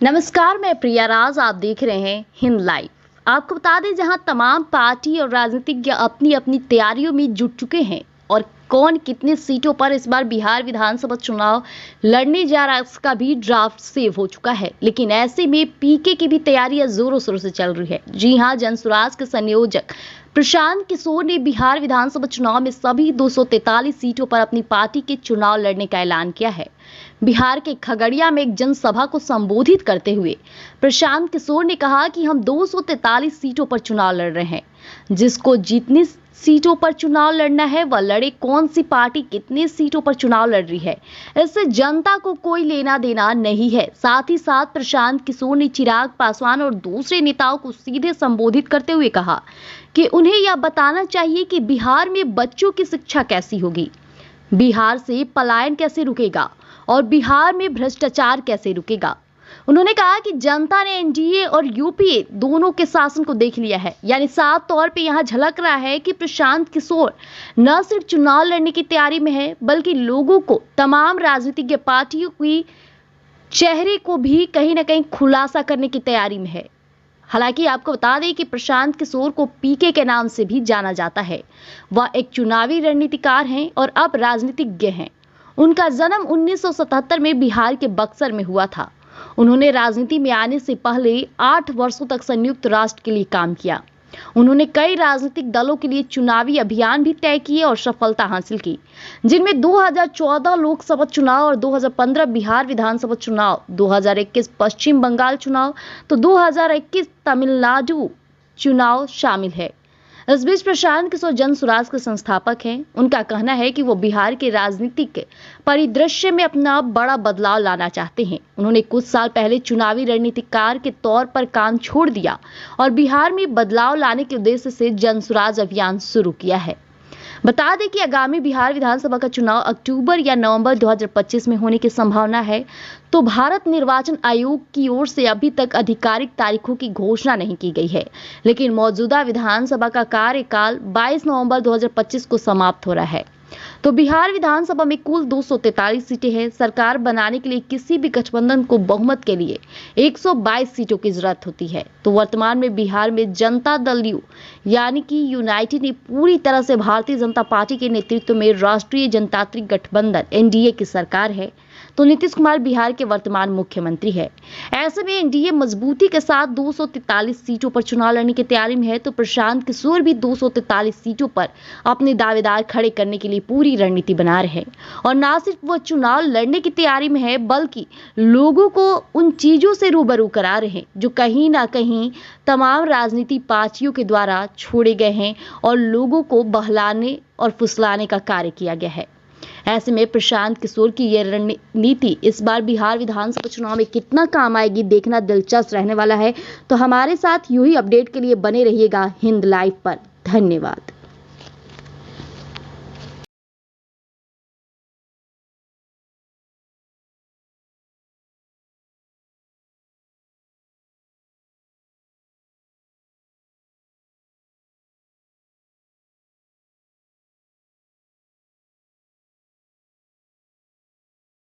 नमस्कार, मैं प्रिया राज। आप देख रहे हैं हिंद लाइव। आपको बता दें, जहां तमाम पार्टी और राजनीतिज्ञ अपनी अपनी तैयारियों में जुट चुके हैं और कौन कितनी सीटों पर इस बार बिहार विधानसभा चुनाव लड़ने जा रहा है उसका भी ड्राफ्ट सेव हो चुका है। लेकिन ऐसे में पीके की भी तैयारियां जोरों शोरों से चल रही है। जी हां, जनसुराज के संयोजक प्रशांत किशोर ने बिहार विधानसभा चुनाव में सभी 243 सीटों पर अपनी पार्टी के चुनाव लड़ने का ऐलान किया है। बिहार के खगड़िया में एक जनसभा को संबोधित करते हुए प्रशांत किशोर ने कहा कि हम 243 सीटों पर चुनाव लड़ रहे हैं। जिसको जितनी सीटों पर चुनाव लड़ना है वह लड़े। कौन सी पार्टी कितनी सीटों पर चुनाव लड़ रही है, इससे जनता को कोई लेना देना नहीं है। साथ ही साथ प्रशांत किशोर ने चिराग पासवान और दूसरे नेताओं को सीधे संबोधित करते हुए कहा कि उन्हें यह बताना चाहिए कि बिहार में बच्चों की शिक्षा कैसी होगी, बिहार से पलायन कैसे रुकेगा और बिहार में भ्रष्टाचार कैसे रुकेगा। उन्होंने कहा कि जनता ने एनडीए और यूपीए दोनों के शासन को देख लिया है। यानी साफ तौर पे यहाँ झलक रहा है कि प्रशांत किशोर न सिर्फ चुनाव लड़ने की तैयारी में है, बल्कि लोगों को, तमाम राजनीतिक पार्टियों की चेहरे को भी कहीं ना कहीं खुलासा करने की तैयारी में है। हालांकि आपको बता दें कि प्रशांत किशोर को पीके के नाम से भी जाना जाता है। वह एक चुनावी रणनीतिकार हैं और अब राजनीतिज्ञ हैं। उनका जन्म 1977 में बिहार के बक्सर में हुआ था। उन्होंने राजनीति में आने से पहले 8 वर्षों तक संयुक्त राष्ट्र के लिए काम किया। उन्होंने कई राजनीतिक दलों के लिए चुनावी अभियान भी तय किए और सफलता हासिल की, जिनमें 2014 लोकसभा चुनाव और 2015 बिहार विधानसभा चुनाव, 2021 पश्चिम बंगाल चुनाव तो 2021 तमिलनाडु चुनाव शामिल है। इस बीच प्रशांत किशोर जनसुराज के संस्थापक हैं। उनका कहना है कि वो बिहार के राजनीतिक परिदृश्य में अपना बड़ा बदलाव लाना चाहते हैं। उन्होंने कुछ साल पहले चुनावी रणनीतिकार के तौर पर काम छोड़ दिया और बिहार में बदलाव लाने के उद्देश्य से जनसुराज अभियान शुरू किया है। बता दें कि आगामी बिहार विधानसभा का चुनाव अक्टूबर या नवंबर 2025 में होने की संभावना है। तो भारत निर्वाचन आयोग की ओर से अभी तक आधिकारिक तारीखों की घोषणा नहीं की गई है, लेकिन मौजूदा विधानसभा का कार्यकाल 22 नवंबर 2025 को समाप्त हो रहा है। तो बिहार विधानसभा में कुल 243 सीटें हैं। सरकार बनाने के लिए किसी भी गठबंधन को बहुमत के लिए 122 सीटों की जरूरत होती है। तो वर्तमान में बिहार में जनता दल यू यानी कि यूनाइटेड ने पूरी तरह से भारतीय जनता पार्टी के नेतृत्व में राष्ट्रीय जनतांत्रिक गठबंधन एनडीए की सरकार है। तो नीतीश कुमार बिहार के वर्तमान मुख्यमंत्री है। ऐसे में एनडीए मजबूती के साथ 243 सीटों पर चुनाव लड़ने की तैयारी में है। तो प्रशांत किशोर भी 243 सीटों पर अपने दावेदार खड़े करने के लिए पूरी रणनीति बना रहे हैं। और न सिर्फ वो चुनाव लड़ने की तैयारी में है, बल्कि लोगों को उन चीजों से रूबरू करा रहे हैं जो कहीं ना कहीं तमाम राजनीति पार्टियों के द्वारा छोड़े गए हैं और लोगों को बहलाने और फुसलाने का कार्य किया गया है। ऐसे में प्रशांत किशोर की यह रणनीति इस बार बिहार विधानसभा चुनाव में कितना काम आएगी, देखना दिलचस्प रहने वाला है। तो हमारे साथ यूं ही अपडेट के लिए बने रहिएगा हिंद लाइव पर। धन्यवाद।